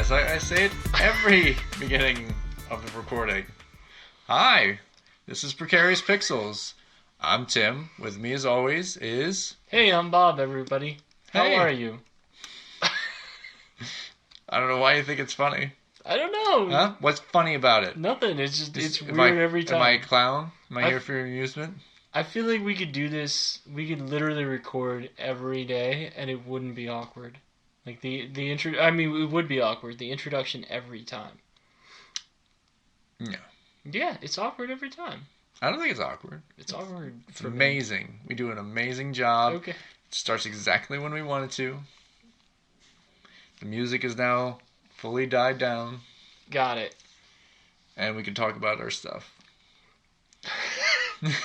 this. I say it every beginning of the recording. Hi, this is Precarious Pixels. I'm Tim. With me, as always, is... Hey, I'm Bob, everybody. How Hey. are you? I don't know why you think it's funny. I don't know. Huh? What's funny about it? Nothing. It's weird every time. Am I a clown? Am I here for your amusement? I feel like we could do this. We could literally record every day, and it wouldn't be awkward. Like the intro. I mean, it would be awkward. The introduction every time. No. Yeah, it's awkward every time. I don't think it's awkward. It's awkward. It's amazing. We do an amazing job. Okay. It starts exactly when we want it to. The music is now fully died down. Got it. And we can talk about our stuff. That's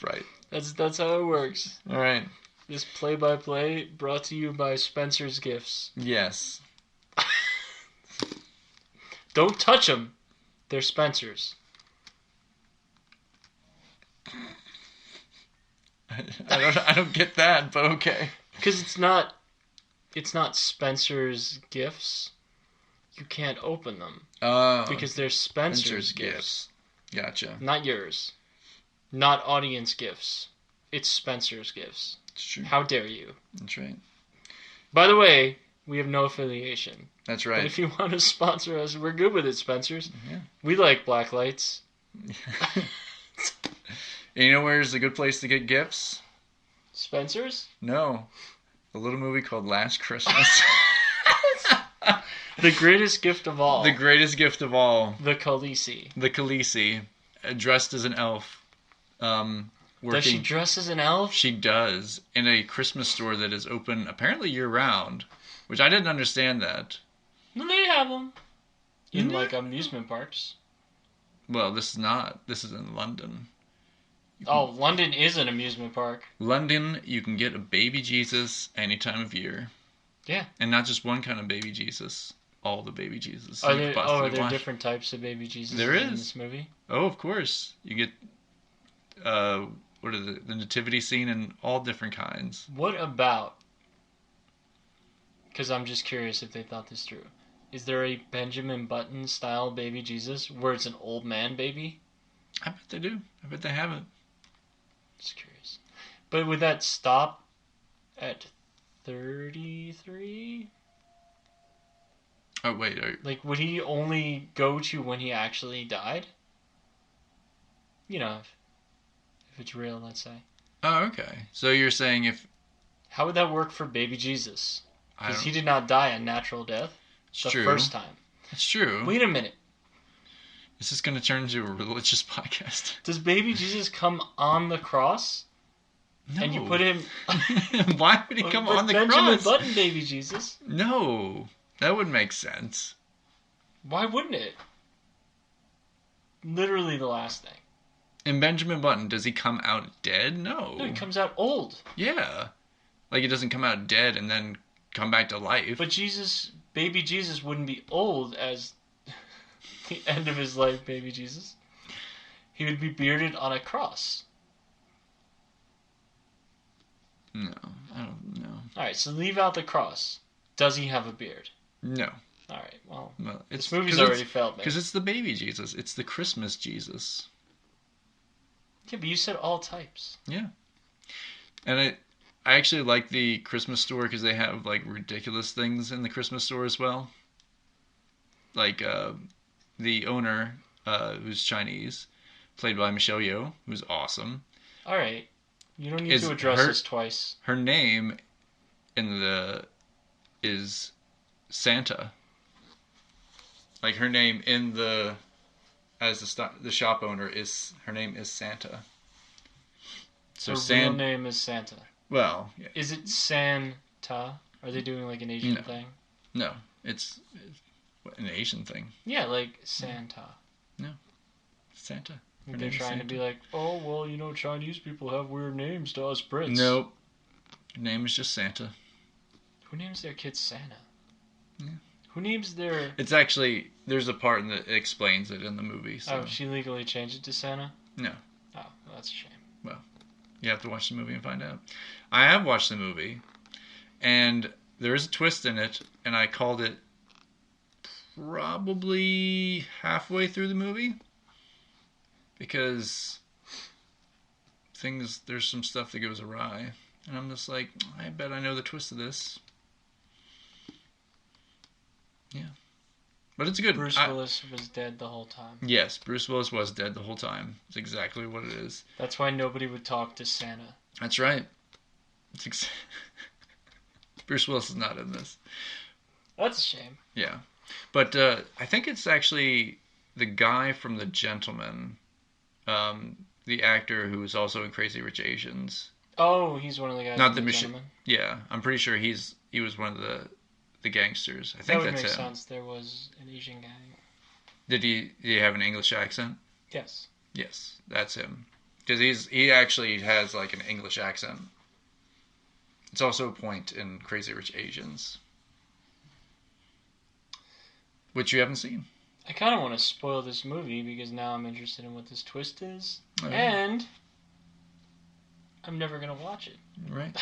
right. That's how it works. All right. This play-by-play brought to you by Spencer's Gifts. Yes. Don't touch them. They're Spencer's. I don't get that, but okay. Because it's not Spencer's Gifts. You can't open them. Oh. Because they're Spencer's gifts. Gotcha. Not yours. Not audience gifts. It's Spencer's Gifts. It's true. How dare you? That's right. By the way, we have no affiliation. That's right. But if you want to sponsor us, we're good with it, Spencer's. Yeah. We like black lights. And you know where's a good place to get gifts? Spencer's? No. A little movie called Last Christmas. The greatest gift of all. The greatest gift of all. The Khaleesi. The Khaleesi, dressed as an elf. Does she dress as an elf? She does. In a Christmas store that is open apparently year-round. Which I didn't understand that. No, they have them. In, Yeah. like, amusement parks. Well, this is not. This is in London. Oh, London is an amusement park. London, you can get a baby Jesus any time of year. Yeah. And not just one kind of baby Jesus. All the baby Jesus. Are there different types of baby Jesus in this movie? Oh, of course. You get, what are the nativity scene and all different kinds. What about, because I'm just curious if they thought this through, is there a Benjamin Button style baby Jesus where it's an old man baby? I bet they do. I bet they have it. Just curious. But would that stop at 33? Oh, wait. Like, would he only go to when he actually died? You know, if it's real, let's say. Oh, okay. So you're saying if... How would that work for baby Jesus? I Because don't... he did not die a natural death It's the true. first time. It's true. Wait a minute. Is this going to turn into a religious podcast? Does baby Jesus come on the cross? No. And you put him... Why would he come on the Benjamin cross? Button baby Jesus? No. That would make sense. Why wouldn't it? Literally the last thing. In Benjamin Button, does he come out dead? No. No, he comes out old. Yeah. Like, he doesn't come out dead and then come back to life. But Jesus, baby Jesus wouldn't be old as the end of his life, baby Jesus. He would be bearded on a cross. No. I don't know. Alright, so leave out the cross. Does he have a beard? No. Alright, well, this movie's already failed me. Because it's the baby Jesus. It's the Christmas Jesus. Yeah, but you said all types. Yeah. And I actually like the Christmas store because they have, like, ridiculous things in the Christmas store as well. Like, the owner, who's Chinese, played by Michelle Yeoh, who's awesome. Alright. You don't need to address this twice. Her name is Santa. Like, her name as the shop owner her name is Santa. So her real name is Santa. Well, yeah. Is it Santa? Are they doing like an Asian thing? No, it's an Asian thing. Yeah, like Santa. No, Santa. They're trying to be like, oh, well, you know, Chinese people have weird names to us Brits. Nope. Her name is just Santa. Who names their kids Santa? Yeah. Who names their... It's actually... There's a part that explains it in the movie. So. Oh, she legally changed it to Santa? No. Oh, well, that's a shame. Well, you have to watch the movie and find out. I have watched the movie, And there is a twist in it, and I called it probably halfway through the movie because there's some stuff that goes awry, and I'm just like, I bet I know the twist of this. Yeah, but it's good. Bruce Willis was dead the whole time. Yes, Bruce Willis was dead the whole time. It's exactly what it is. That's why nobody would talk to Santa. That's right. Bruce Willis is not in this. That's a shame. Yeah. But I think it's actually the guy from The Gentleman, the actor who was also in Crazy Rich Asians. Oh, he's one of the guys. Not the Gentleman. Yeah, I'm pretty sure he was one of the gangsters. I think that would that's make him. sense. There was an Asian gang. Did he have an English accent? Yes. Yes, that's him. Because he actually has like an English accent. It's also a point in Crazy Rich Asians, which you haven't seen. I kind of want to spoil this movie because now I'm interested in what this twist is, Oh. and I'm never gonna watch it. Right?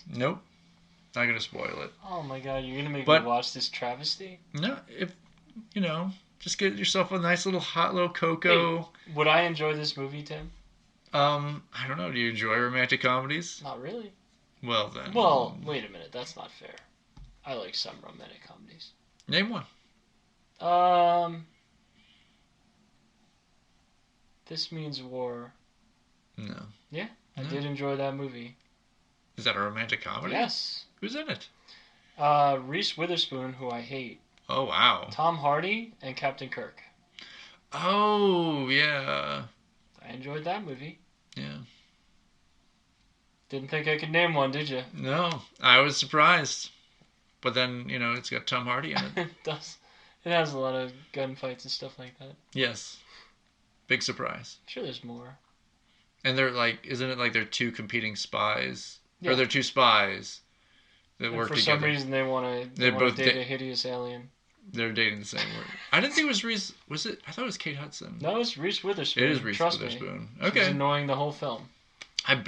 Nope. Not gonna spoil it. Oh my god, you're gonna make But- me watch this travesty? No, if just get yourself a nice little hot little cocoa. Hey, would I enjoy this movie, Tim? I don't know. Do you enjoy romantic comedies? Not really. Well then. Well, wait a minute. That's not fair. I like some romantic comedies. Name one. This Means War. No. Yeah, I No. did enjoy that movie. Is that a romantic comedy? Yes. Who's in it? Reese Witherspoon, who I hate. Oh wow. Tom Hardy and Captain Kirk. Oh yeah. I enjoyed that movie. Yeah. Didn't think I could name one, did you? No, I was surprised. But then it's got Tom Hardy in it. It does. It has a lot of gunfights and stuff like that. Yes. Big surprise. I'm sure there's more. And they're like, isn't it like they're two competing spies? Yeah. Or they're two spies that And work for together. some reason, they want They're to both date a hideous alien. They're dating the same word. I didn't think it was Reese. Was it? I thought it was Kate Hudson. No, it's Reese Witherspoon. It is Reese Trust Witherspoon. Me. Okay. She's annoying the whole film. I've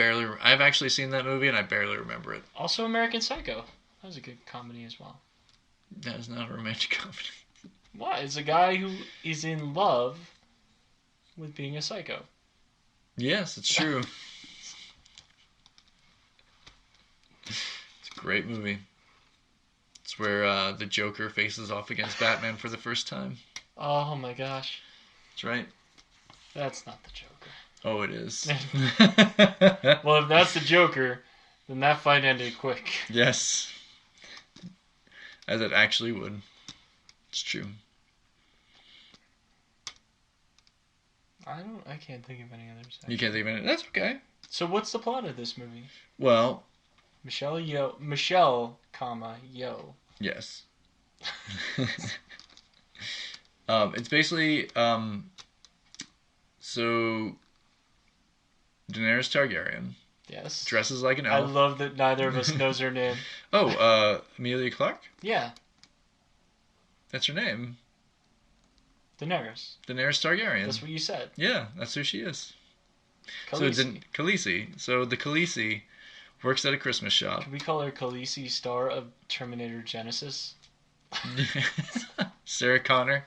actually seen that movie and I barely remember it. Also, American Psycho. That was a good comedy as well. That is not a romantic comedy. Why? It's a guy who is in love with being a psycho. Yes, it's true. It's a great movie. It's where the Joker faces off against Batman for the first time. Oh my gosh. That's right. That's not the Joker. Oh, it is. Well, if that's the Joker, then that fight ended quick. Yes. As it actually would. It's true. I can't think of any others. You can't think of it. That's okay. So what's the plot of this movie? Well, Michelle, comma, Yo. yes. It's basically so Daenerys Targaryen Yes. dresses like an I elf. love that neither of us knows her name. Oh, Emilia Clarke? Yeah, That's her name. Daenerys. Daenerys Targaryen. That's what you said. Yeah, that's who she is. Khaleesi. Khaleesi. So the Khaleesi works at a Christmas shop. Can we call her Khaleesi, star of Terminator Genesis? Sarah Connor.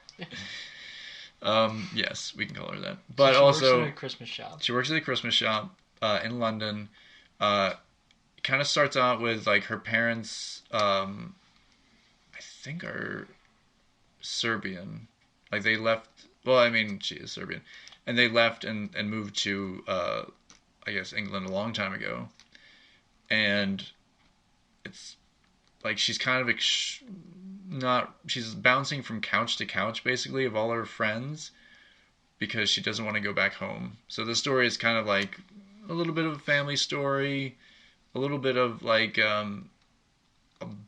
Yes, we can call her that. But So she also, works at a Christmas shop. she works at a Christmas shop in London. Kind of starts out with like her parents. I think are Serbian. Like they left. Well, I mean, she is Serbian, and they left and moved to I guess England a long time ago. And it's like she's kind of she's bouncing from couch to couch basically of all her friends because she doesn't want to go back home. So the story is kind of like a little bit of a family story, a little bit of like a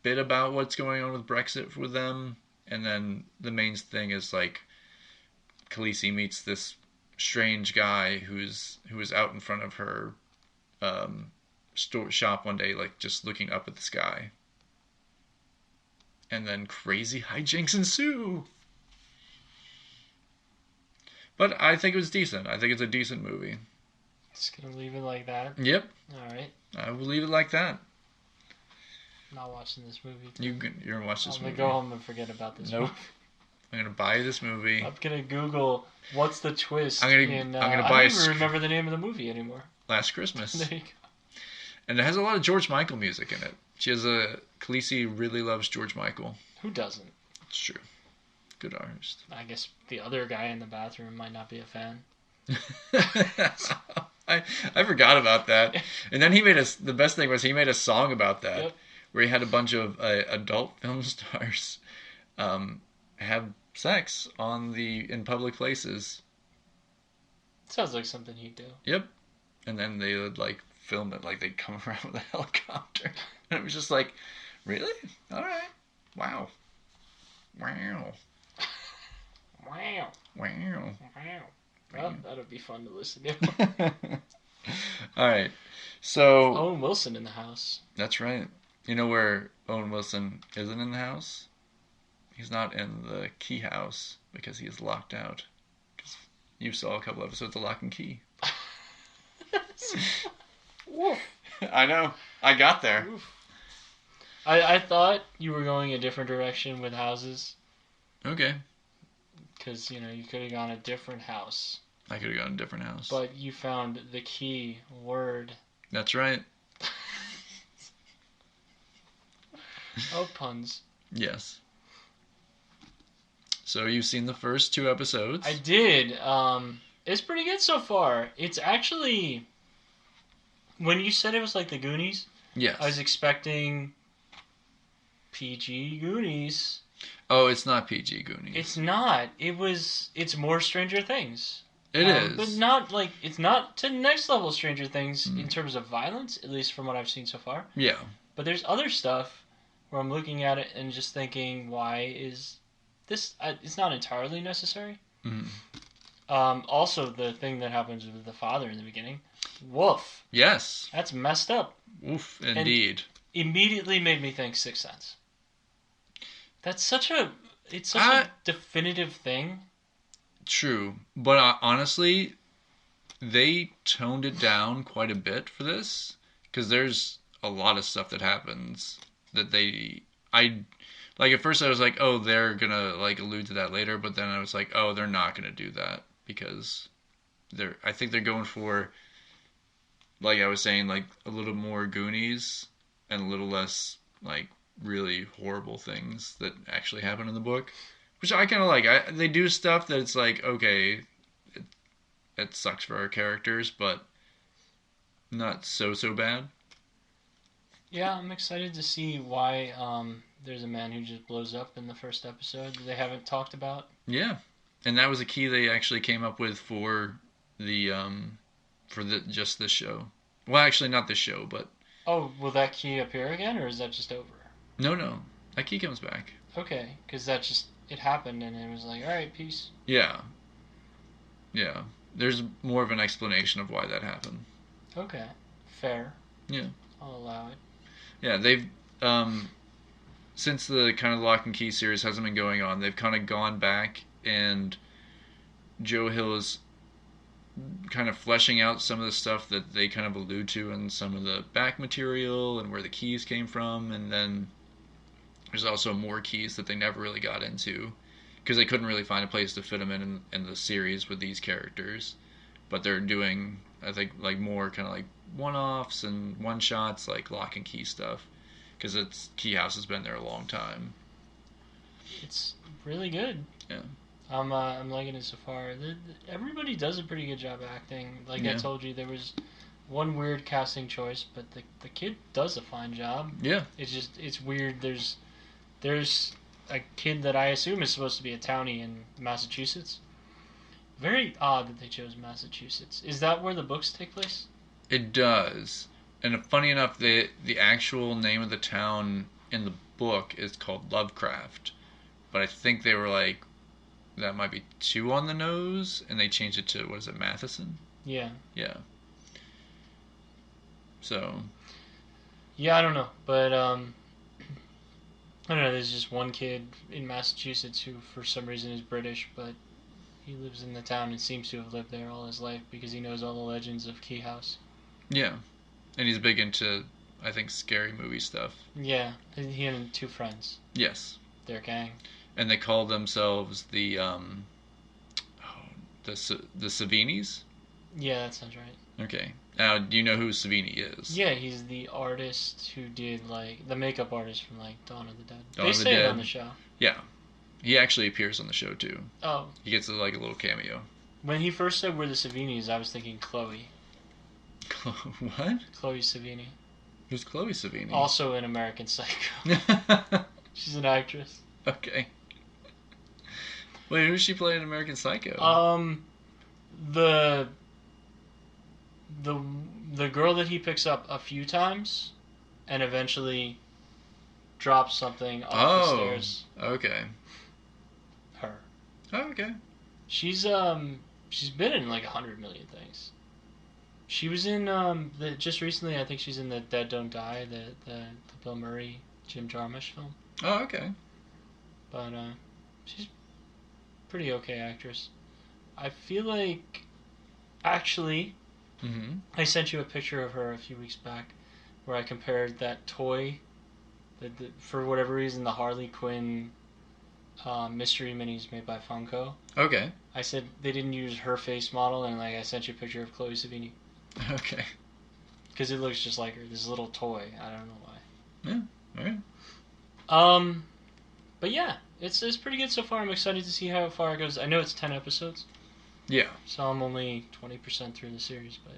bit about what's going on with Brexit with them, and then the main thing is like Khaleesi meets this strange guy who was out in front of her shop one day, like just looking up at the sky. And then crazy hijinks ensue. But I think it was decent. I think it's a decent movie. Just gonna leave it like that. Yep. All right. I will leave it like that. not watching this movie. You're gonna watch this I'm movie. gonna go home and forget about this. Nope. Movie. I'm gonna buy this movie. I'm gonna Google what's the twist. I'm gonna buy. I don't even remember the name of the movie anymore. Last Christmas. There you go. And it has a lot of George Michael music in it. Khaleesi really loves George Michael. Who doesn't? It's true. Good artist. I guess the other guy in the bathroom might not be a fan. I forgot about that. And then the best thing was he made a song about that. Yep. Where he had a bunch of adult film stars have sex in public places. Sounds like something he'd do. Yep. And then they would like film it, like they'd come around with a helicopter. And it was just like, really? All right. Wow. Wow. Wow. Wow. Well, that'll be fun to listen to. All right. So Owen Wilson in the house. That's right. You know where Owen Wilson isn't in the house? He's not in the Key house because he is locked out. Because you saw a couple episodes of Locke and Key. I know. I got there. I thought you were going a different direction with houses. Okay. Because, you could have gone a different house. I could have gone a different house. But you found the key word. That's right. Oh, puns. Yes. So you've seen the first 2 episodes. I did. It's pretty good so far. It's actually... When you said it was like the Goonies, yes. I was expecting PG Goonies. Oh, it's not PG Goonies. It's not. It's more Stranger Things. It is. But not like, it's not to next level Stranger Things in terms of violence, at least from what I've seen so far. Yeah. But there's other stuff where I'm looking at it and just thinking, why is this... it's not entirely necessary. Mm-hmm. Also, the thing that happens with the father in the beginning. Woof. Yes. That's messed up. Woof, indeed. And immediately made me think Sixth Sense. That's such a definitive thing. True. But honestly, they toned it down quite a bit for this. Because there's a lot of stuff that happens that like at first I was like, oh, they're gonna like allude to that later, but then I was like, oh, they're not gonna do that because I think they're going for, like I was saying, like a little more Goonies and a little less like really horrible things that actually happen in the book, which I kind of like. They do stuff that it's like, okay, it sucks for our characters, but not so bad. Yeah, I'm excited to see why there's a man who just blows up in the first episode that they haven't talked about. Yeah, and that was a key they actually came up with for just this show. Well, actually, not this show, but... Oh, will that key appear again, or is that just over? No. That key comes back. Okay, because it happened, and it was like, alright, peace. Yeah. There's more of an explanation of why that happened. Okay. Fair. Yeah. I'll allow it. Yeah, they've... since the kind of Locke and Key series hasn't been going on, they've kind of gone back, and Joe Hill is kind of fleshing out some of the stuff that they kind of allude to in some of the back material and where the keys came from, and then there's also more keys that they never really got into because they couldn't really find a place to fit them in the series with these characters. But they're doing, I think, like more kind of like one-offs and one-shots, like Locke and Key stuff, because Key House has been there a long time. It's really good. Yeah. I'm liking it so far. Everybody does a pretty good job acting. Like I told you, there was one weird casting choice, but the kid does a fine job. Yeah. It's weird. There's a kid that I assume is supposed to be a townie in Massachusetts. Very odd that they chose Massachusetts. Is that where the books take place? It does. And funny enough, the actual name of the town in the book is called Lovecraft. But I think they were like, that might be too on the nose, and they changed it to, what is it, Matheson? Yeah. Yeah. So. Yeah, I don't know. But, I don't know, there's just one kid in Massachusetts who, for some reason, is British, but he lives in the town and seems to have lived there all his life because he knows all the legends of Key House. Yeah. And he's big into I think, scary movie stuff. Yeah, he and two friends. Yes. Their gang. And they call themselves the Savinis? Yeah, that sounds right. Okay. Now, do you know who Savini is? Yeah, he's the artist who did, like, the makeup artist from, like, Dawn of the Dead. Dawn they of the say it Dead. on the show. Yeah. He actually appears on the show, too. Oh. He gets, like, a little cameo. When he first said we're the Savinis, I was thinking Chloe. What? Chloe Savini. Who's Chloe Savini? Also in American Psycho. She's an actress. Okay. Wait, who does she play in American Psycho? The girl that he picks up a few times and eventually drops something off the stairs. Okay. Her. Oh, okay. She's been in like 100 million things. She was in just recently. I think she's in the Dead Don't Die, the Bill Murray, Jim Jarmusch film. Oh, okay. But she's pretty okay actress. I feel like actually, I sent you a picture of her a few weeks back, where I compared that toy, for whatever reason, the Harley Quinn mystery minis made by Funko. Okay. I said they didn't use her face model, and like I sent you a picture of Chloe Savini. Okay. Because it looks just like her. This little toy. I don't know why. Yeah. All right. But yeah, it's pretty good so far. I'm excited to see how far it goes. I know it's 10 episodes. Yeah. So I'm only 20% through the series, but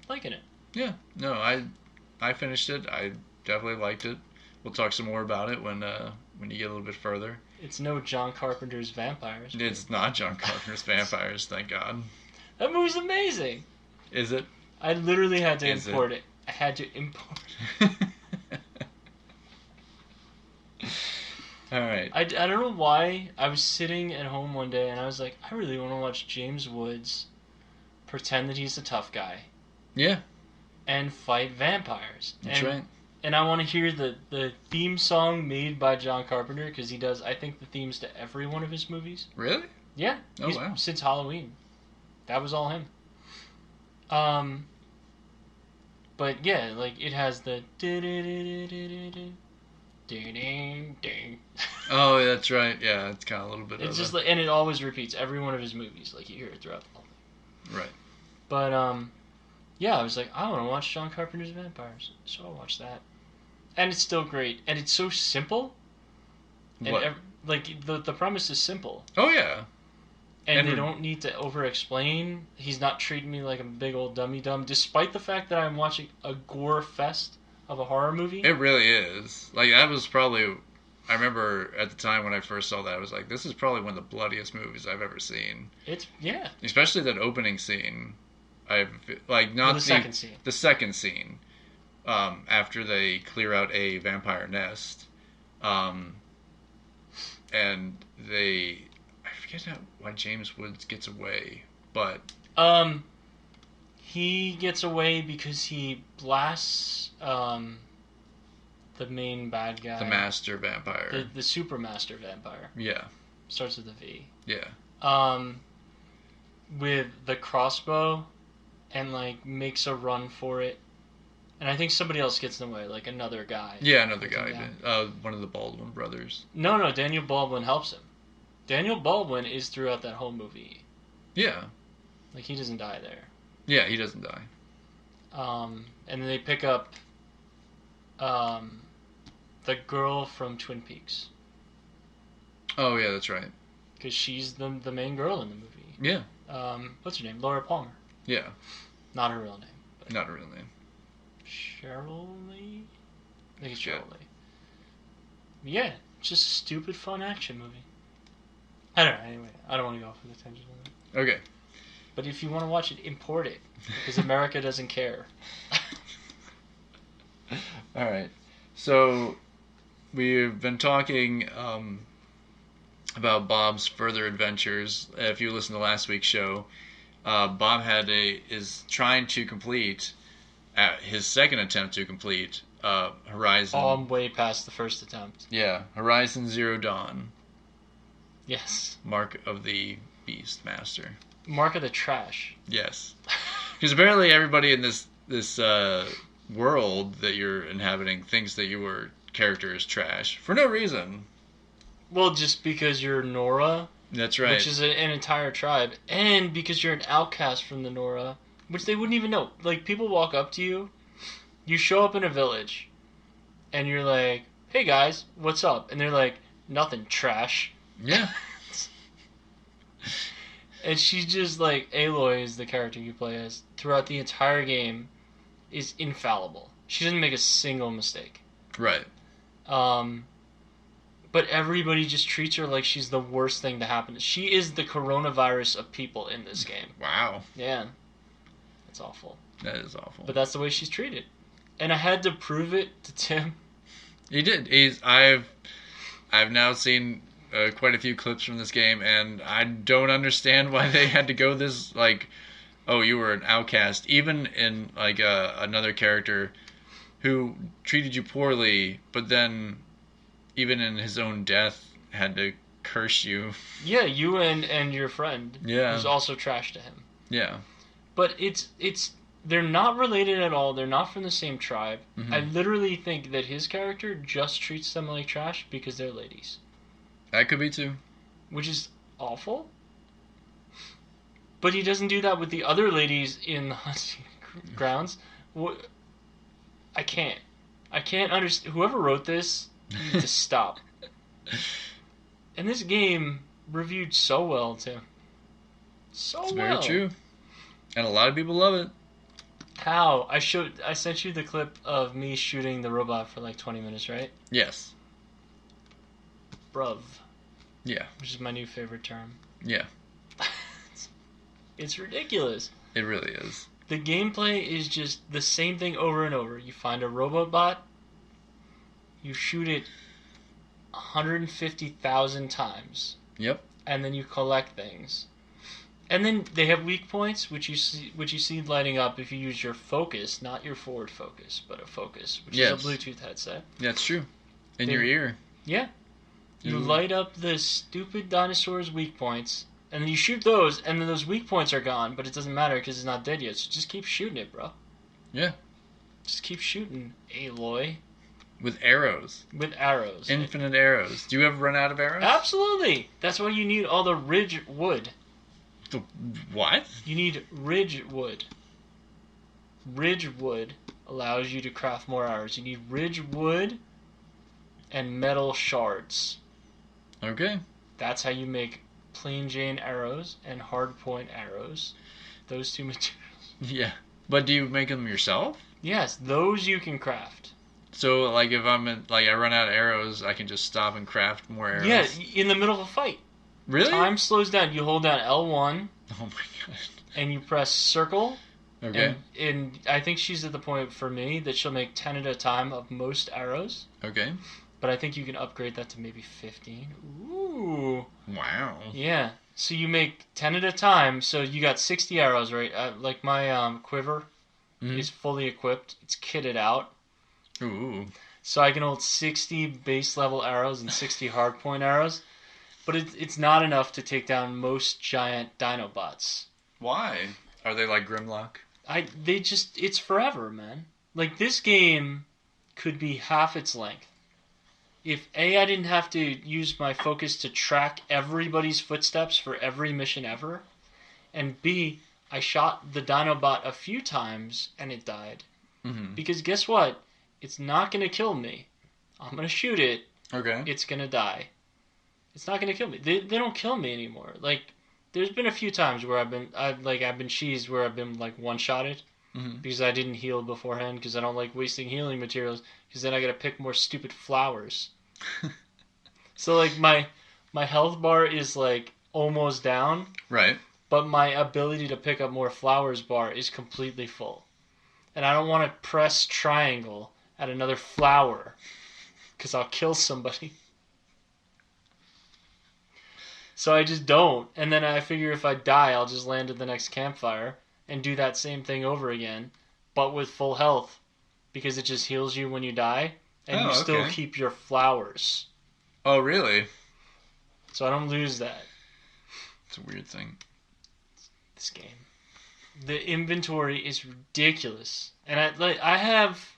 liking it. Yeah. No, I finished it. I definitely liked it. We'll talk some more about it when you get a little bit further. It's no John Carpenter's Vampires. It's not John Carpenter's Vampires, thank God. That movie's amazing. Is it? I literally had to import it. I had to import it. All right. I don't know why. I was sitting at home one day and I was like, I really want to watch James Woods pretend that he's a tough guy. Yeah. And fight vampires. That's right. And I want to hear the theme song made by John Carpenter, because he does, I think, the themes to every one of his movies. Really? Yeah. Oh, wow. Since Halloween. That was all him. But yeah, like, it has the oh, that's right. Yeah, it's kind of a little bit. It's just like, and it always repeats every one of his movies. Like, you hear it throughout the whole thing. Right. But yeah, I was like, I want to watch John Carpenter's Vampires, so I'll watch that. And it's still great, and it's so simple. What? And the premise is simple. Oh yeah. And they don't need to over-explain. He's not treating me like a big old dummy-dumb, despite the fact that I'm watching a gore fest of a horror movie. It really is. Like, that was probably... I remember at the time when I first saw that, I was like, this is probably one of the bloodiest movies I've ever seen. Yeah. Especially that opening scene. The second scene. The second scene. After they clear out a vampire nest. And they... I forget why James Woods gets away, but... He gets away because he blasts the main bad guy. The master vampire. The super master vampire. Yeah. Starts with a V. Yeah. With the crossbow, and like makes a run for it. And I think somebody else gets in the way, like another guy. Yeah, another guy. One of the Baldwin brothers. No, Daniel Baldwin helps him. Daniel Baldwin is throughout that whole movie. Yeah. Like, he doesn't die there. Yeah, he doesn't die. And then they pick up the girl from Twin Peaks. Oh, yeah, that's right. Because she's the main girl in the movie. Yeah. What's her name? Laura Palmer. Yeah. Not her real name. Not her real name. Cheryl Lee? I think it's Cheryl Lee. Yeah, just a stupid, fun action movie. I don't know, anyway. I don't want to go off on a tangent on that. Okay. But if you want to watch it, import it. Because America doesn't care. Alright. So, we've been talking about Bob's further adventures. If you listen to last week's show, Bob is trying to complete his second attempt to complete Horizon. Oh, I'm way past the first attempt. Yeah, Horizon Zero Dawn. Yes. Mark of the Beast Master. world that you're inhabiting thinks that your character is trash for no reason. Well, just because you're Nora, That's right. which is an entire tribe, and because you're an outcast from the Nora, which they wouldn't even know. Like, people walk up to you, you show up in a village, and you're like, hey guys, what's up? And they're like, nothing, trash. Yeah. And she's just like, Aloy is the character you play as, throughout the entire game, is infallible. She doesn't make a single mistake. Right. But everybody just treats her like she's the worst thing to happen. She is the coronavirus of people in this game. Wow. Yeah. That's awful. That is awful. But that's the way she's treated. And I had to prove it to Tim. He did. I've now seen quite a few clips from this game, and I don't understand why they had to go this, like, oh, you were an outcast. Even in, like, another character who treated you poorly, but then, even in his own death, had to curse you. Yeah, you and your friend. Yeah. Who's also trash to him. Yeah. But they're not related at all. They're not from the same tribe. Mm-hmm. I literally think that his character just treats them like trash because they're ladies. That could be too. Which is awful. But he doesn't do that with the other ladies in the hunting grounds. I can't understand. Whoever wrote this needs to stop. And this game reviewed so well, Tim. So It's well. very true. And a lot of people love it. How? I sent you the clip of me shooting the robot for like 20 minutes, right? Yes. Bruv. Yeah. Which is my new favorite term. Yeah. It's ridiculous. It really is. The gameplay is just the same thing over and over. You find a robot bot, you shoot it 150,000 times. Yep. And then you collect things. And then they have weak points, which you see lighting up if you use your focus, not your forward focus, but a focus, which is a Bluetooth headset. That's true. In your ear. Yeah. You light up the stupid dinosaur's weak points, and then you shoot those, and then those weak points are gone, but it doesn't matter because it's not dead yet, so just keep shooting it, bro. Yeah. Just keep shooting, Aloy. With arrows. With arrows. Infinite arrows. Do you ever run out of arrows? Absolutely! That's why you need all the ridge wood. The what? You need ridge wood. Ridge wood allows you to craft more arrows. You need ridge wood and metal shards. Okay. That's how you make plain Jane arrows and hard point arrows. Those two materials. Yeah. But do you make them yourself? Yes, those you can craft. So, like, if I run out of arrows, I can just stop and craft more arrows? Yeah, in the middle of a fight. Really? Time slows down. You hold down L1. Oh my god. And you press circle. Okay. And I think she's at the point, for me, that she'll make 10 at a time of most arrows. Okay. But I think you can upgrade that to maybe 15. Ooh. Wow. Yeah. So you make 10 at a time. So you got 60 arrows, right? Like my quiver is fully equipped. It's kitted out. Ooh. So I can hold 60 base level arrows and 60 hardpoint arrows. But it's not enough to take down most giant Dinobots. Why? Are they like Grimlock? It's forever, man. Like, this game could be half its length. If A, I didn't have to use my focus to track everybody's footsteps for every mission ever, and B, I shot the Dinobot a few times and it died. Mm-hmm. Because guess what? It's not going to kill me. I'm going to shoot it. Okay. It's going to die. It's not going to kill me. They don't kill me anymore. Like, there's been a few times where I've been cheesed where I've been like one-shotted because I didn't heal beforehand because I don't like wasting healing materials because then I got to pick more stupid flowers. So like my health bar is like almost down. Right. But my ability to pick up more flowers bar is completely full. And I don't want to press triangle at another flower because I'll kill somebody. So I just don't. And then I figure if I die, I'll just land at the next campfire and do that same thing over again, but with full health. Because it just heals you when you die, and you still keep your flowers. Oh, really? So I don't lose that. It's a weird thing. This game. The inventory is ridiculous, and I have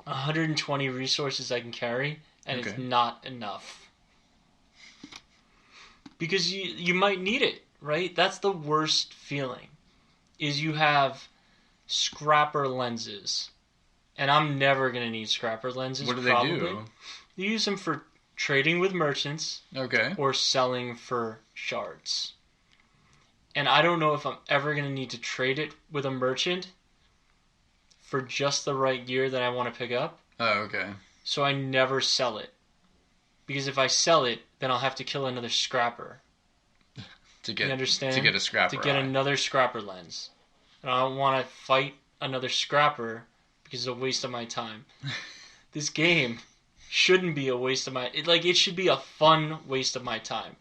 120 resources I can carry, and Okay. it's not enough because you might need it, right? That's the worst feeling. Is you have scrapper lenses, and I'm never gonna need scrapper lenses. What do probably. they do? You use them for trading with merchants, Okay. or selling for shards. And I don't know if I'm ever gonna need to trade it with a merchant for just the right gear that I want to pick up. Oh, okay. So I never sell it. Because if I sell it, then I'll have to kill another scrapper. To get You understand? to get a scrapper. To get eye. another scrapper lens. And I don't want to fight another scrapper because it's a waste of my time. This game shouldn't be a waste of my... it should be a fun waste of my time.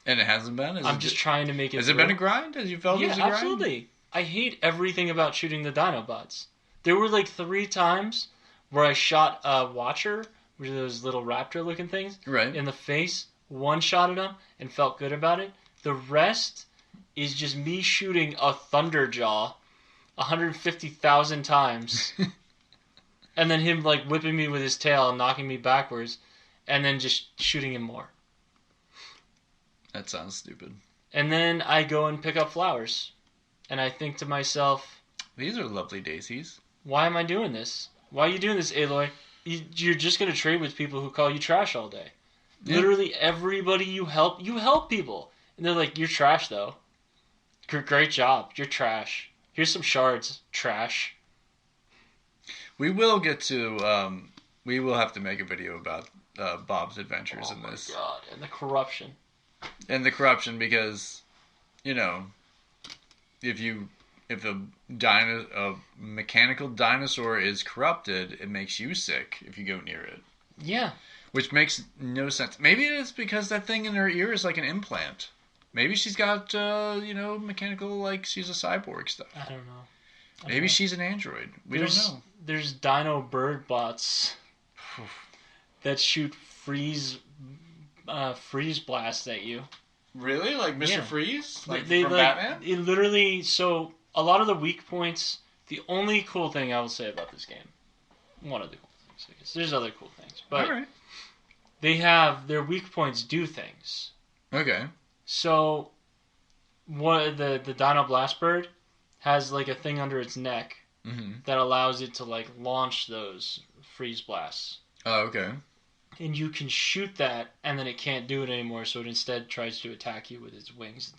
And it hasn't been? I'm just trying to make it Has it been a grind? Has you felt it was a grind? absolutely. I hate everything about shooting the Dinobots. There were 3 times where I shot a Watcher, which are those little raptor-looking things, Right. in the face, one-shotted them, and felt good about it. The rest is just me shooting a Thunderjaw 150,000 times, and then him whipping me with his tail and knocking me backwards, and then just shooting him more. That sounds stupid. And then I go and pick up flowers, and I think to myself, These are lovely daisies. why am I doing this? Why are you doing this, Aloy? You're just going to trade with people who call you trash all day. Yeah. Literally everybody you help people. And they're like, you're trash, though. Great job. You're trash. Here's some shards. Trash. We will get to... we will have to make a video about Bob's adventures in this. Oh, my God. And the corruption. And the corruption, because, if a mechanical dinosaur is corrupted, it makes you sick if you go near it. Yeah. Which makes no sense. Maybe it's because that thing in her ear is like an implant. Maybe she's got, mechanical, she's a cyborg stuff. I don't know. Maybe she's an android. We don't know. There's dino bird bots that shoot freeze blasts at you. Really? Like Mr. Yeah. Freeze? From Batman? It literally, so a lot of the weak points, the only cool thing I will say about this game, one of the cool things, I guess. There's other cool things, but all right. They have their weak points do things. Okay. So what the Dino Blast Bird has a thing under its neck that allows it to launch those freeze blasts. Oh, okay. And you can shoot that, and then it can't do it anymore, so it instead tries to attack you with its wings,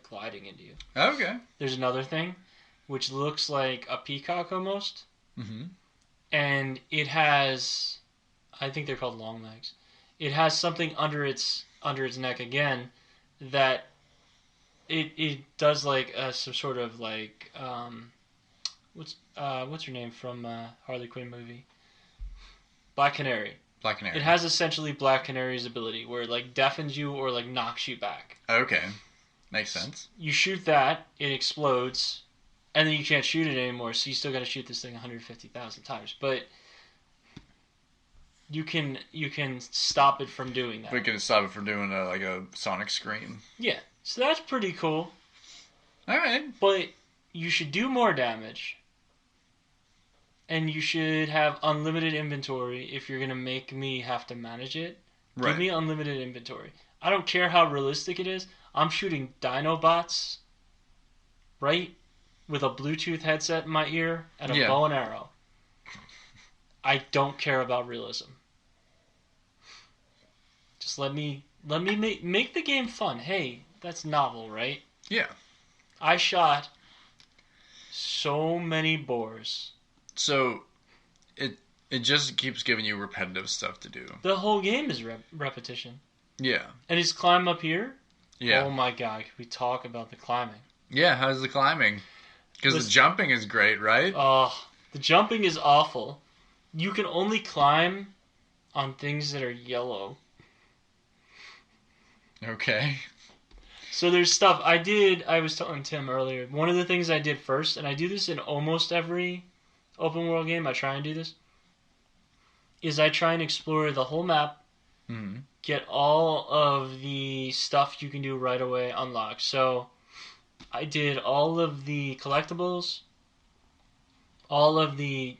gliding into you. Okay. There's another thing, which looks like a peacock almost, and it has, I think they're called long legs. It has something under its neck again that it does some sort of what's her name from Harley Quinn movie? Black Canary. Black Canary. It has essentially Black Canary's ability where it deafens you or knocks you back. Okay. Makes sense. You shoot that, it explodes, and then you can't shoot it anymore, so you still gotta shoot this thing 150,000 times. But you can stop it from doing that. We can stop it from doing a sonic scream. Yeah. So that's pretty cool. Alright. But you should do more damage. And you should have unlimited inventory if you're going to make me have to manage it. Right. Give me unlimited inventory. I don't care how realistic it is. I'm shooting Dinobots, right? With a Bluetooth headset in my ear and a bow and arrow. I don't care about realism. Just let me make the game fun. Hey, that's novel, right? Yeah. I shot so many boars. So, it just keeps giving you repetitive stuff to do. The whole game is repetition. Yeah. And his climb up here? Yeah. Oh my God, can we talk about the climbing? Yeah, how's the climbing? Because the jumping is great, right? Oh, the jumping is awful. You can only climb on things that are yellow. Okay. So there's stuff I was telling Tim earlier, one of the things I did first, and I do this in almost every open world game, I try and do this, is I try and explore the whole map, get all of the stuff you can do right away unlocked. So I did all of the collectibles, all of the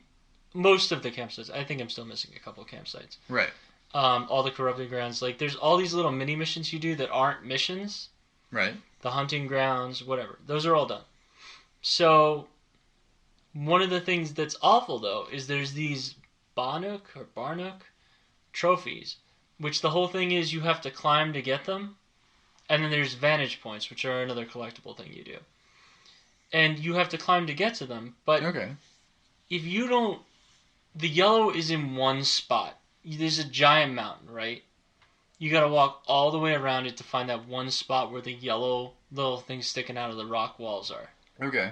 most of the campsites. I think I'm still missing a couple campsites. Right. All the corrupted grounds. Like, there's all these little mini missions you do that aren't missions. Right. The hunting grounds, whatever. Those are all done. So, one of the things that's awful, though, is there's these Barnook trophies, which the whole thing is you have to climb to get them. And then there's vantage points, which are another collectible thing you do. And you have to climb to get to them. But Okay. if you don't... The yellow is in one spot. There's a giant mountain, right? You gotta walk all the way around it to find that one spot where the yellow little things sticking out of the rock walls are. Okay.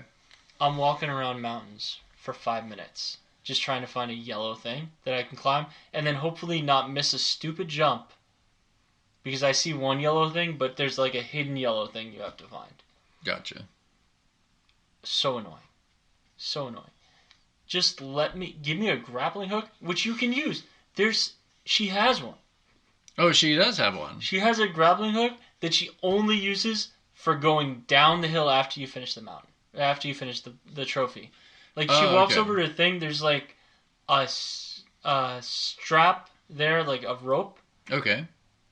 I'm walking around mountains for 5 minutes, just trying to find a yellow thing that I can climb, and then hopefully not miss a stupid jump. Because I see one yellow thing, but there's like a hidden yellow thing you have to find. Gotcha. So annoying. So annoying. Just give me a grappling hook, which you can use. She has one. Oh, she does have one. She has a grappling hook that she only uses for going down the hill after you finish the mountain. After you finish the trophy. Like, she walks over to a thing, there's like a strap there, like a rope. Okay.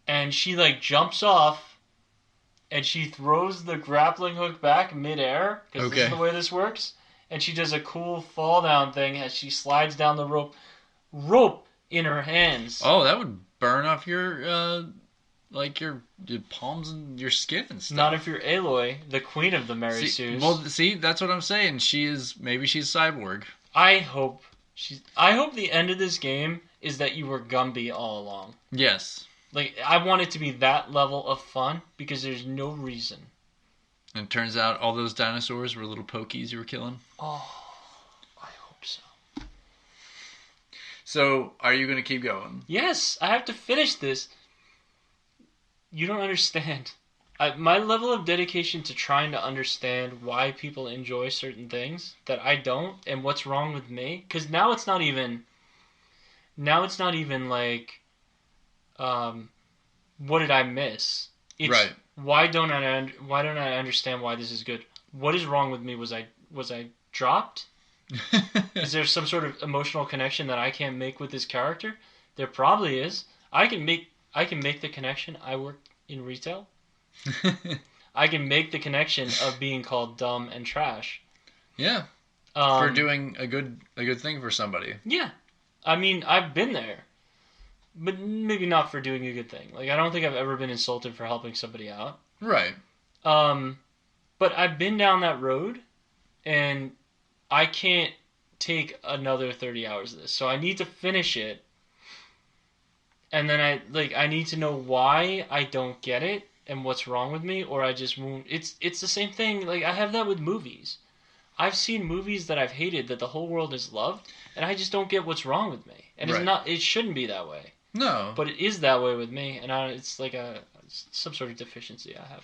And she like jumps off and she throws the grappling hook back midair, because this is the way this works. And she does a cool fall down thing as she slides down the rope in her hands. Oh, that would burn off your your palms and your skin and stuff. Not if you're Aloy, the queen of the Mary Sues. Well, see, that's what I'm saying. Maybe she's cyborg. I hope the end of this game is that you were Gumby all along. Yes. Like, I want it to be that level of fun, because there's no reason. And it turns out all those dinosaurs were little pokies you were killing. Oh, I hope so. So, are you going to keep going? Yes, I have to finish this. You don't understand. My level of dedication to trying to understand why people enjoy certain things that I don't, and what's wrong with me. Because now it's not even like, what did I miss? It's, right. Why don't I understand why this is good? What is wrong with me? Was I dropped? Is there some sort of emotional connection that I can't make with this character? There probably is. I can make the connection. I work in retail. I can make the connection of being called dumb and trash. Yeah. For doing a good thing for somebody. Yeah. I mean, I've been there. But maybe not for doing a good thing. Like, I don't think I've ever been insulted for helping somebody out. Right. But I've been down that road, and I can't take another 30 hours of this. So I need to finish it. And then I need to know why I don't get it and what's wrong with me, or I just won't. It's the same thing. Like, I have that with movies. I've seen movies that I've hated that the whole world has loved, and I just don't get what's wrong with me. And it shouldn't be that way. No. But it is that way with me, and it's like some sort of deficiency I have.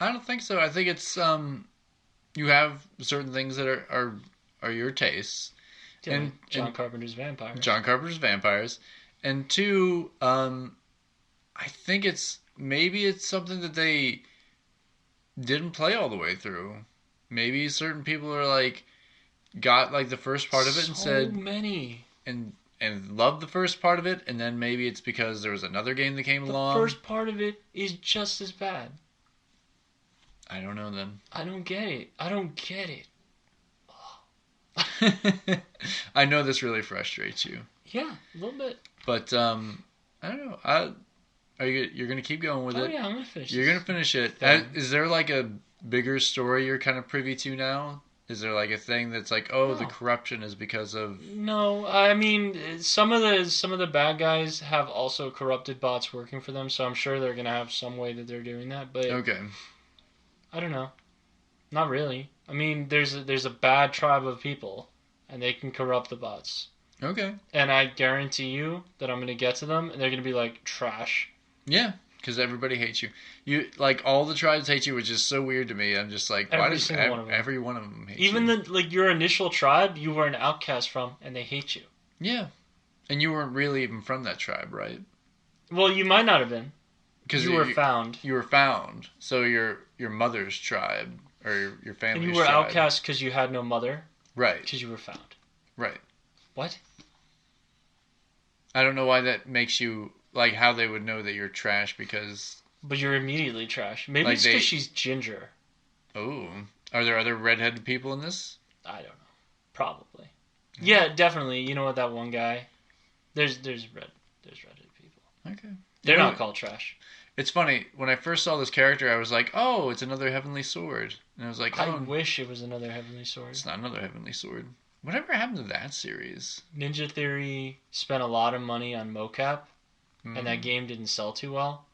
I don't think so. I think it's you have certain things that are your tastes. Yeah, and John Carpenter's vampires. And two, I think maybe it's something that they didn't play all the way through. Maybe certain people are like got like the first part of it and said many and loved the first part of it, and then maybe it's because there was another game that came along. The first part of it is just as bad. I don't know then. I don't get it. I know this really frustrates you. Yeah, a little bit. But I don't know. You're gonna keep going with it? Oh yeah, I'm gonna finish. You're gonna finish it. Is there like a bigger story you're kind of privy to now? Is there like a thing that's like, oh, the corruption is because of? No, I mean some of the bad guys have also corrupted bots working for them, so I'm sure they're gonna have some way that they're doing that. But okay, I don't know. Not really. I mean, there's a bad tribe of people, and they can corrupt the bots. Okay. And I guarantee you that I'm gonna get to them, and they're gonna be like trash. Yeah. Because everybody hates you. Like all the tribes hate you, which is so weird to me. I'm just like, why does every one of them hate you? Even your initial tribe, you were an outcast from, and they hate you. Yeah, and you weren't really even from that tribe, right? Well, you might not have been. Because you were found. You were found. So your mother's tribe, or your family And you is were tried. outcast because you had no mother? Right. Because you were found. Right. What? I don't know why that makes you, like, how they would know that you're trash because... But you're immediately trash. Maybe Like it's because she's ginger. Oh. Are there other redheaded people in this? I don't know. Probably. Yeah, definitely. You know what, that one guy? There's redheaded people. Okay. They're not called trash. It's funny. When I first saw this character, I was like, oh, it's another Heavenly Sword. And I was like, I wish it was another Heavenly Sword. It's not another Heavenly Sword. Whatever happened to that series? Ninja Theory spent a lot of money on mocap, and that game didn't sell too well.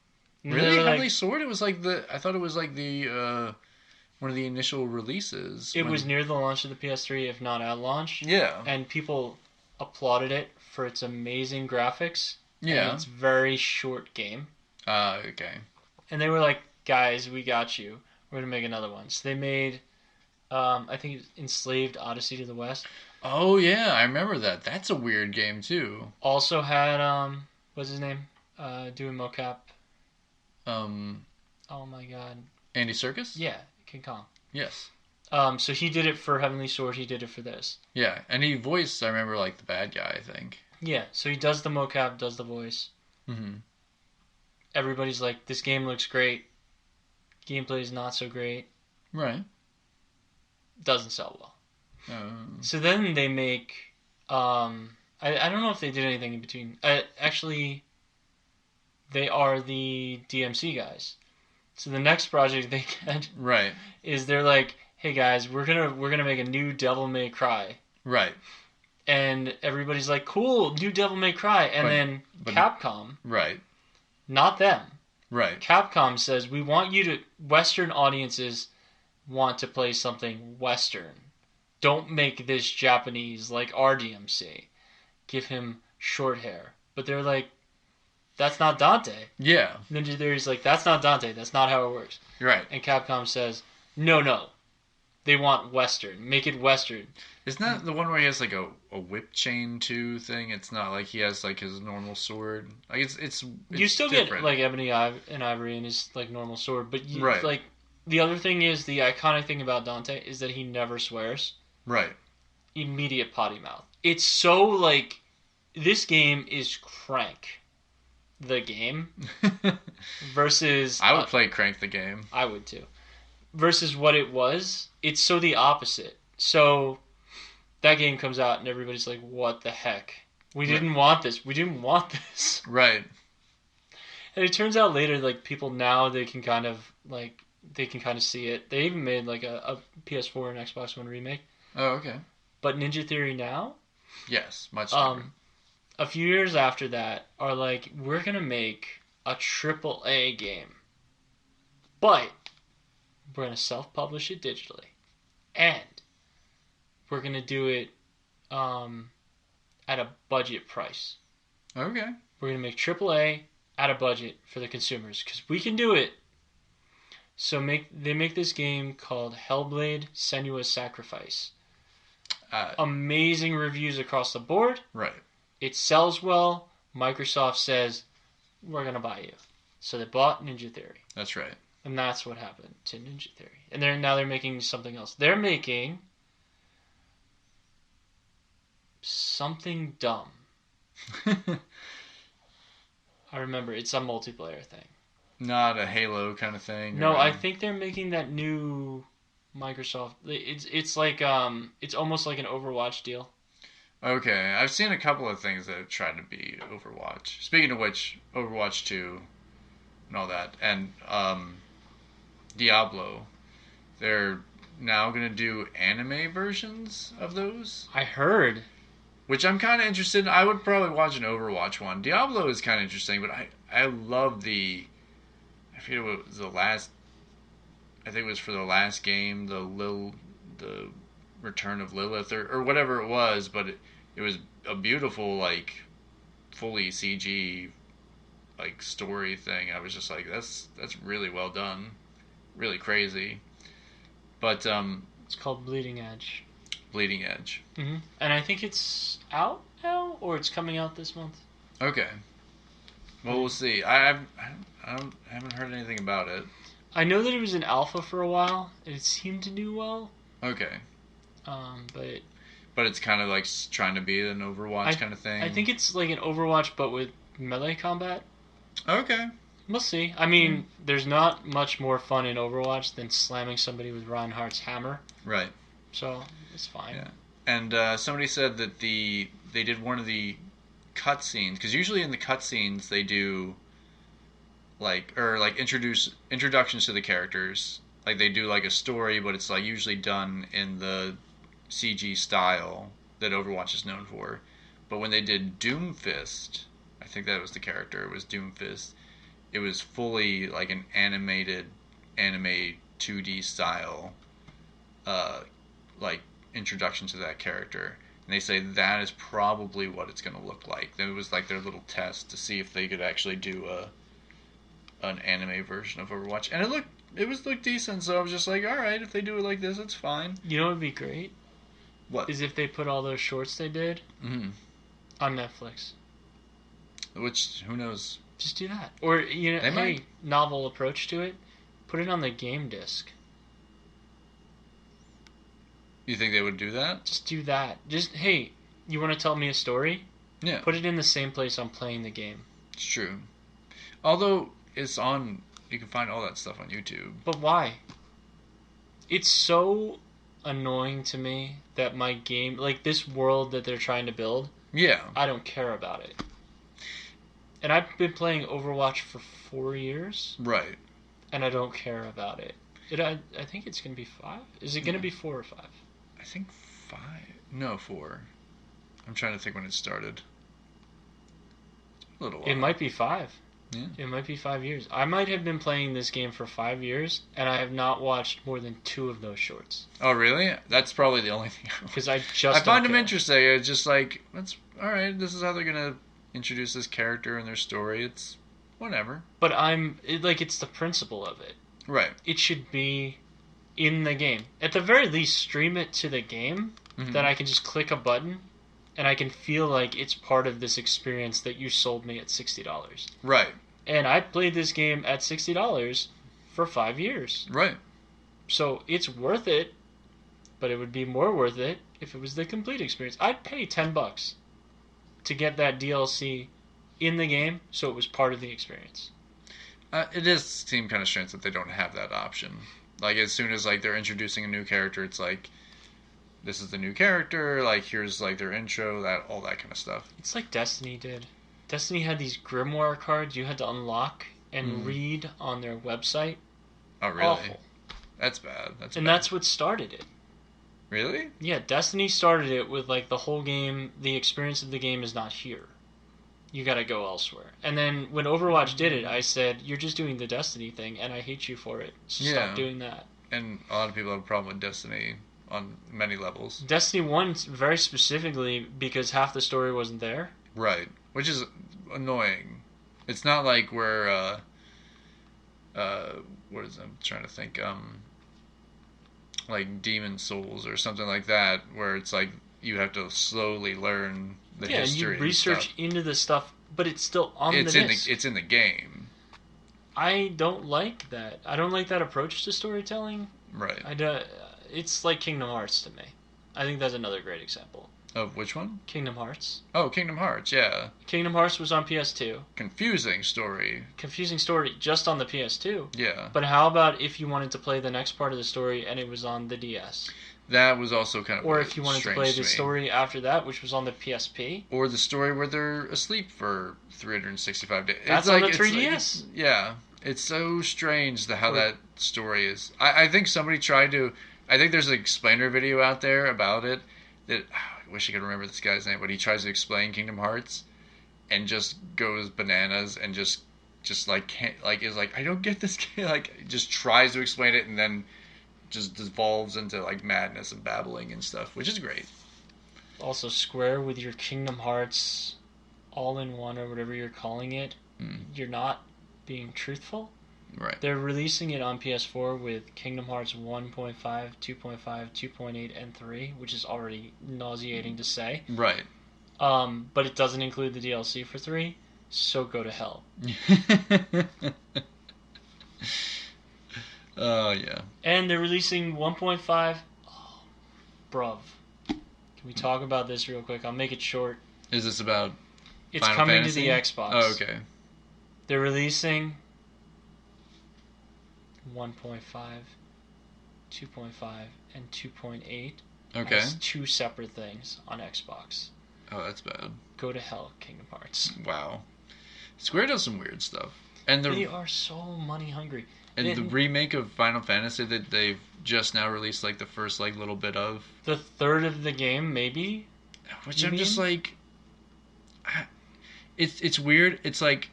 And really? Heavenly Sword? It was like I thought it was like one of the initial releases. It was near the launch of the PS3, if not at launch. Yeah. And people applauded it for its amazing graphics. Yeah. And its very short game. Okay. And they were like, guys, we got you. We're going to make another one. So they made, I think, Enslaved Odyssey to the West. Oh, yeah. I remember that. That's a weird game, too. Also had, what's his name? Doing mocap. Oh, my God. Andy Serkis? Yeah, King Kong. Yes. So he did it for Heavenly Sword. He did it for this. Yeah, and he voiced, I remember, like, the bad guy, I think. Yeah, so he does the mocap, does the voice. Mm-hmm. Everybody's like, this game looks great. Gameplay is not so great. Right. Doesn't sell well. So then they make... I don't know if they did anything in between. Actually, they are the DMC guys. So the next project they get is they're like, hey guys, we're gonna make a new Devil May Cry. Right. And everybody's like, cool, new Devil May Cry. And then Capcom... Right. Not them. Right. Capcom says, we want you to... Western audiences want to play something Western. Don't make this Japanese like RDMC. Give him short hair. But they're like, that's not Dante. Yeah. Ninja Theory's like, that's not Dante. That's not how it works. Right. And Capcom says, no. They want Western. Make it Western. Isn't that the one where he has like a whip chain too thing? It's not like he has like his normal sword. Like it's you still different. get like Ebony and Ivory in his like normal sword, but you, right. Like the other thing is the iconic thing about Dante is that he never swears. Right. Immediate potty mouth. It's so like this game is Crank, the game, versus I would play Crank the game. I would too. Versus what it was, it's so the opposite. So that game comes out and everybody's like, what the heck? We didn't want this. We didn't want this. Right. And it turns out later, like, people now, they can kind of see it. They even made, like, a PS4 and Xbox One remake. Oh, okay. But Ninja Theory now? Yes, much different. A few years after that are like, we're going to make a AAA game. But we're going to self-publish it digitally. And we're going to do it at a budget price. Okay. We're going to make AAA at a budget for the consumers because we can do it. So they make this game called Hellblade: Senua's Sacrifice. Amazing reviews across the board. Right. It sells well. Microsoft says, we're going to buy you. So they bought Ninja Theory. That's right. And that's what happened to Ninja Theory. And now they're making something else. They're making something dumb. I remember, it's a multiplayer thing. Not a Halo kind of thing? No, I think they're making that new Microsoft... It's like, it's almost like an Overwatch deal. Okay, I've seen a couple of things that have tried to be Overwatch. Speaking of which, Overwatch 2 and all that, and Diablo, they're now going to do anime versions of those. I heard. Which I'm kind of interested in. I would probably watch an Overwatch one. Diablo is kind of interesting, but I love the... I forget what was the last... I think it was for the last game, the Return of Lilith, or whatever it was, but it was a beautiful, like, fully CG, like, story thing. I was just like, that's really well done. Really crazy. But, it's called Bleeding Edge. Bleeding Edge. Mm-hmm. And I think it's out now, or it's coming out this month. Okay. Well, we'll see. I haven't heard anything about it. I know that it was in alpha for a while, and it seemed to do well. Okay. But it's kind of like trying to be an Overwatch kind of thing. I think it's like an Overwatch, but with melee combat. Okay. We'll see. I mean, there's not much more fun in Overwatch than slamming somebody with Reinhardt's hammer. Right. So it's fine. Yeah. And somebody said that they did one of the cutscenes, because usually in the cutscenes they do introductions to the characters. Like they do like a story, but it's like usually done in the CG style that Overwatch is known for. But when they did Doomfist, I think that was the character. It was Doomfist. It was fully like an animated anime 2D style, like introduction to that character. And they say that is probably what it's going to look like. It was like their little test to see if they could actually do an anime version of Overwatch, and it looked decent. So I was just like, all right, if they do it like this, it's fine. You know what would be great? What is if they put all those shorts they did on Netflix? Which who knows? Just do that, or novel approach to it. Put it on the game disc. You think they would do that? Just do that. Just, hey, you want to tell me a story? Yeah. Put it in the same place I'm playing the game. It's true. Although it's on, you can find all that stuff on YouTube. But why? It's so annoying to me that my game, like this world that they're trying to build, I don't care about it. And I've been playing Overwatch for 4 years. Right. And I don't care about it. I think it's going to be 5. Is it going to be 4 or 5? I think 5. No, 4. I'm trying to think when it started. It's been a little while. It might be 5. Yeah. It might be 5 years. I might have been playing this game for 5 years, and I have not watched more than 2 of those shorts. Oh, really? That's probably the only thing. Because I find them interesting. It's just like, that's all right. This is how they're gonna introduce this character and their story. It's whatever. But it's the principle of it. Right. It should be in the game. At the very least, stream it to the game that I can just click a button and I can feel like it's part of this experience that you sold me at $60. Right. And I played this game at $60 for 5 years. Right. So it's worth it, but it would be more worth it if it was the complete experience. I'd pay $10 to get that DLC in the game so it was part of the experience. It does seem kind of strange that they don't have that option. Like, as soon as, like, they're introducing a new character, it's like, this is the new character, like, here's, like, their intro, all that kind of stuff. It's like Destiny did. Destiny had these grimoire cards you had to unlock and read on their website. Oh, really? Awful. That's bad. That's what started it. Really? Yeah, Destiny started it with, like, the whole game, the experience of the game is not here. You gotta go elsewhere. And then when Overwatch did it, I said, you're just doing the Destiny thing, and I hate you for it. So stop doing that. And a lot of people have a problem with Destiny on many levels. Destiny 1 very specifically because half the story wasn't there. Right. Which is annoying. It's not like where, what is it? I'm trying to think, like Demon Souls or something like that, where it's like you have to slowly learn the history. Yeah, you research into the stuff, but it's still on the disc. It's in the game. I don't like that. I don't like that approach to storytelling. Right. It's like Kingdom Hearts to me. I think that's another great example. Of which one? Kingdom Hearts. Oh, Kingdom Hearts, yeah. Kingdom Hearts was on PS2. Confusing story just on the PS2. Yeah. But how about if you wanted to play the next part of the story and it was on the DS? That was also kind of Or if you wanted to play the story after that, which was on the PSP. Or the story where they're asleep for 365 days. That's on the 3DS. Yeah. It's so strange how that story is. I think somebody tried to... I think there's an explainer video out there about it that... I wish I could remember this guy's name, but he tries to explain Kingdom Hearts and just goes bananas and just like can't, like, is like, I don't get this game. Like, just tries to explain it and then just devolves into like madness and babbling and stuff, which is great. Also, Square with your Kingdom Hearts all-in-one or whatever you're calling it, you're not being truthful. Right. They're releasing it on PS4 with Kingdom Hearts 1.5, 2.5, 2.8, and 3, which is already nauseating to say. Right. But it doesn't include the DLC for 3, so go to hell. Oh, yeah. And they're releasing 1.5. Oh, bruv. Can we talk about this real quick? I'll make it short. Is this about It's Final coming Fantasy? to the Xbox. Oh, okay. They're releasing 1.5, 2.5, and 2.8 Okay. as two separate things on Xbox. Oh, that's bad. Go to hell, Kingdom Hearts. Wow. Square does some weird stuff. And They are so money hungry. the remake of Final Fantasy that they've just now released like the first like little bit of. The third of the game, maybe? Which You I'm just mean? like, it's weird. It's like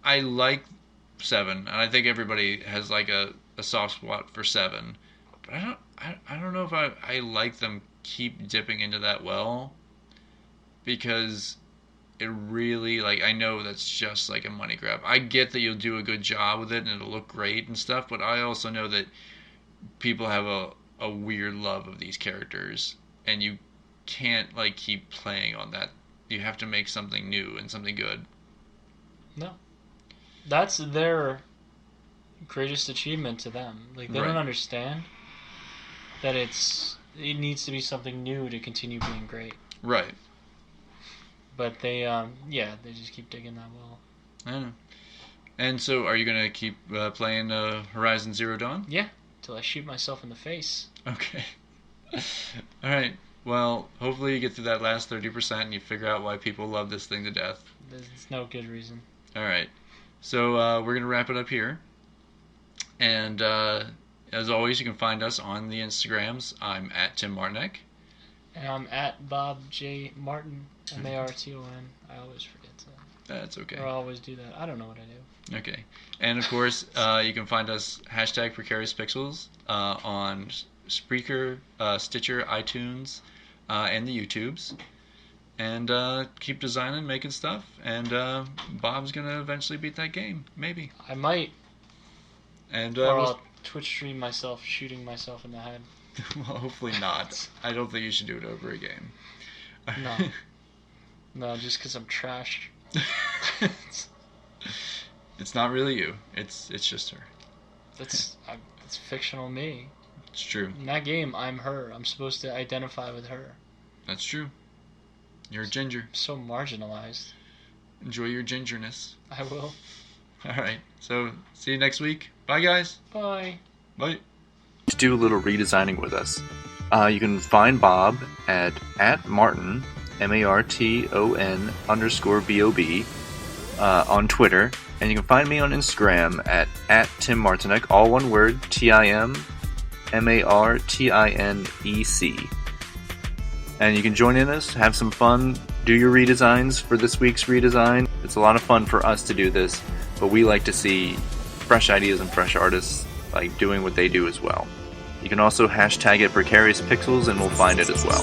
I like 7, and I think everybody has like a soft spot for 7, but I don't know if I like them keep dipping into that well, because it really, like, I know that's just like a money grab. I get that you'll do a good job with it and it'll look great and stuff, but I also know that people have a weird love of these characters, and you can't like keep playing on that. You have to make something new and something good. No. That's their greatest achievement to them. Like, they Right. don't understand that it needs to be something new to continue being great. Right. But they just keep digging that well. I know. And so, are you gonna keep playing Horizon Zero Dawn? Yeah, till I shoot myself in the face. Okay. All right. Well, hopefully you get through that last 30% and you figure out why people love this thing to death. There's no good reason. All right. So we're gonna wrap it up here. And as always, you can find us on the Instagrams. I'm at Tim Martinek. And I'm at Bob J. Martin, Marton. I always forget to. That's okay. Or I always do that. I don't know what I do. Okay. And of course, you can find us hashtag Precarious Pixels on Spreaker, Stitcher, iTunes, and the YouTubes. And keep designing, making stuff. And Bob's going to eventually beat that game. Maybe. I might. And Or I'll Twitch stream myself shooting myself in the head. well, hopefully not. I don't think you should do it over a game. No. No, just because I'm trash. It's not really you. It's just her. That's fictional me. It's true. In that game, I'm her. I'm supposed to identify with her. That's true. You're a ginger. I'm so marginalized. Enjoy your gingerness. I will. All right. So, see you next week. Bye, guys. Bye. Bye. To do a little redesigning with us, you can find Bob at Martin, MARTON _BOB on Twitter, and you can find me on Instagram at Tim Martinek, all one word, TIMMARTINEC. And you can join in us, have some fun, do your redesigns for this week's redesign. It's a lot of fun for us to do this, but we like to see fresh ideas and fresh artists like doing what they do as well. You can also hashtag it Precarious Pixels and we'll find it as well.